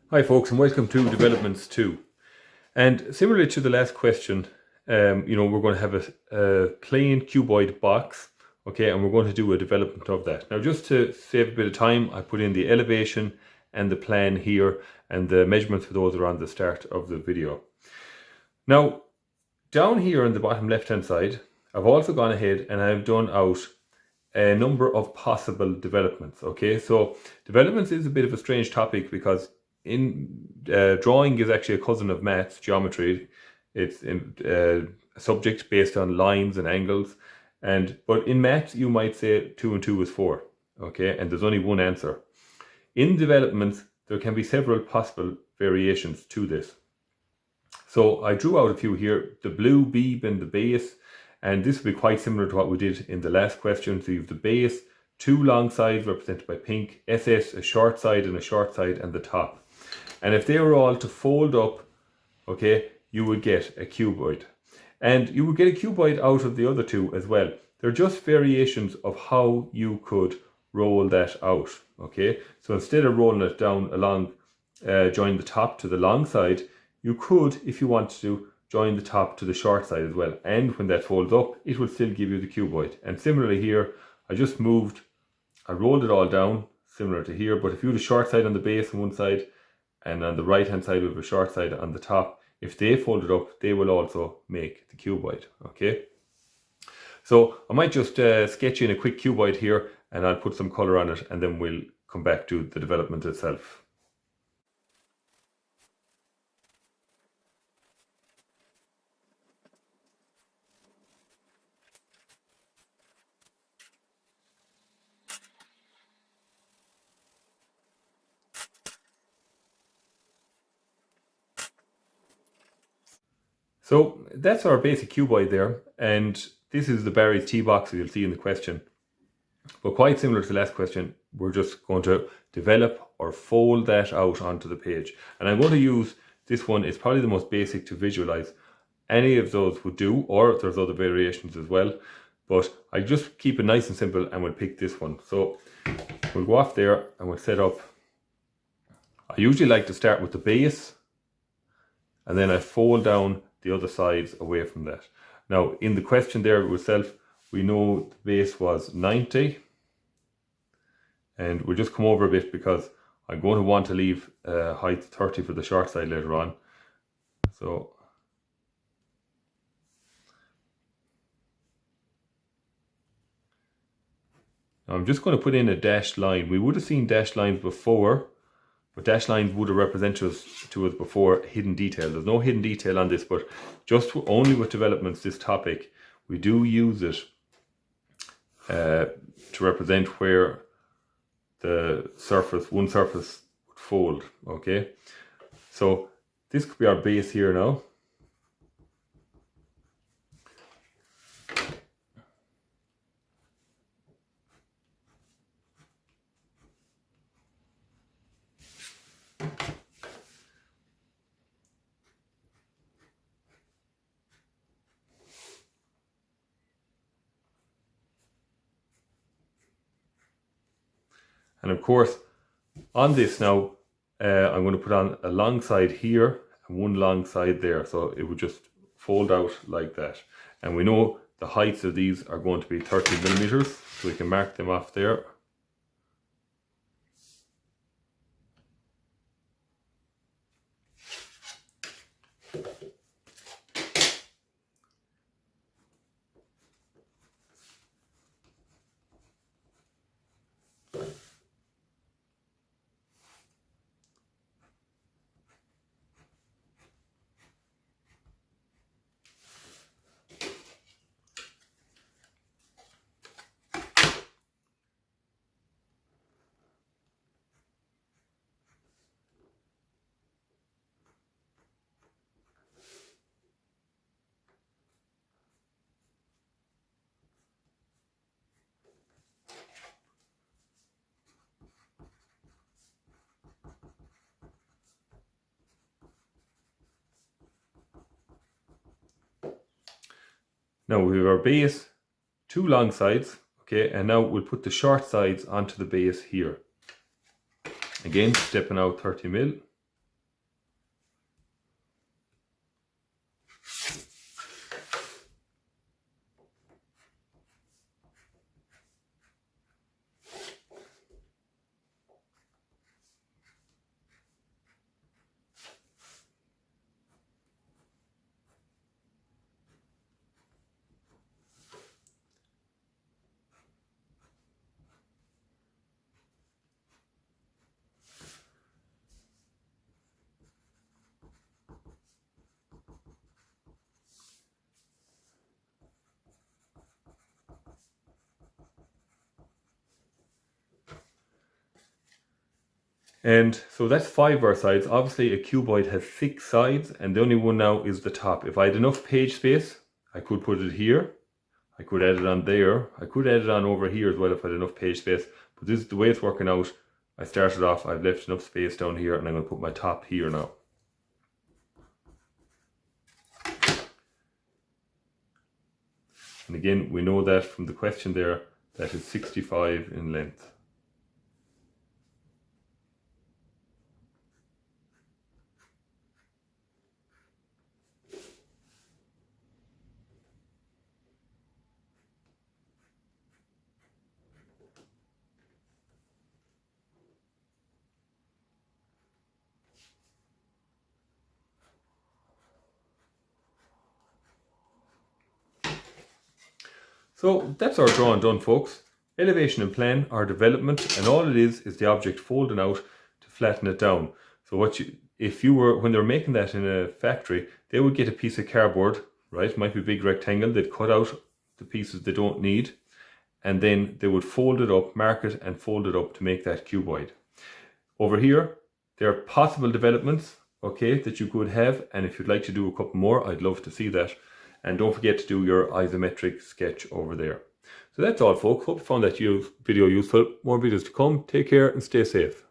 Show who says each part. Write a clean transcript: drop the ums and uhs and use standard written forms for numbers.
Speaker 1: Hi folks, and welcome to Developments 2. And similarly to the last question, we're going to have a plain cuboid box, okay, and we're going to do a development of that. Now, just to save a bit of time, I put in the elevation and the plan here, and the measurements for those are on the start of the video. Now, down here on the bottom left-hand side, I've also gone ahead and I've done out a number of possible developments, okay? So developments is a bit of a strange topic because drawing is actually a cousin of maths, geometry. It's a subject based on lines and angles, but in maths you might say 2 and 2 is 4, okay, and there's only one answer. In developments there can be several possible variations to this. So I drew out a few here, the blue beeb and the base, and this will be quite similar to what we did in the last question. So you have the base, two long sides represented by pink, SS, a short side, and the top. And if they were all to fold up, okay, you would get a cuboid. And you would get a cuboid out of the other two as well. They're just variations of how you could roll that out, okay? So instead of rolling it down along, join the top to the long side, you could, if you wanted to, join the top to the short side as well. And when that folds up, it will still give you the cuboid. And similarly here, I rolled it all down, similar to here, but if you have the short side on the base on one side, and on the right hand side we have a short side on the top, if they fold it up, they will also make the cuboid, okay? So I might just sketch in a quick cuboid here, and I'll put some color on it, and then we'll come back to the development itself. So that's our basic cuboid there, and this is the Barry's T box that you'll see in the question. But quite similar to the last question, we're just going to develop or fold that out onto the page. And I'm going to use this one, it's probably the most basic to visualize. Any of those would do, or there's other variations as well. But I just keep it nice and simple and we'll pick this one. So we'll go off there and we'll set up. I usually like to start with the base, and then I fold down the other sides away from that. Now in the question there itself, we know the base was 90, and we'll just come over a bit because I'm going to want to leave height 30 for the short side later on. So I'm just going to put in a dashed line. We would have seen dashed lines before, but dashed lines would have represented to us before hidden detail. There's no hidden detail on this, but just only with developments, this topic, we do use it to represent where the surface, one surface would fold, okay? So this could be our base here now. And of course, on this now, I'm going to put on a long side here and one long side there. So it would just fold out like that. And we know the heights of these are going to be 30 millimeters. So we can mark them off there. Now we have our base, two long sides, okay, and now we'll put the short sides onto the base here. Again, stepping out 30 mil. And so that's 5 verse sides. Obviously a cuboid has 6 sides, and the only one now is the top. If I had enough page space, I could put it here. I could add it on there. I could add it on over here as well if I had enough page space. But this is the way it's working out. I started off, I've left enough space down here, and I'm going to put my top here now. And again, we know that from the question there, that is 65 in length. So that's our drawing done, folks. Elevation and plan are development, and all it is the object folding out to flatten it down. So when they were making that in a factory, they would get a piece of cardboard, right? It might be a big rectangle. They'd cut out the pieces they don't need, and then they would fold it up, mark it, and fold it up to make that cuboid. Over here, there are possible developments, okay, that you could have, and if you'd like to do a couple more, I'd love to see that. And don't forget to do your isometric sketch over there. So that's all, folks. Hope you found that video useful. More videos to come. Take care and stay safe.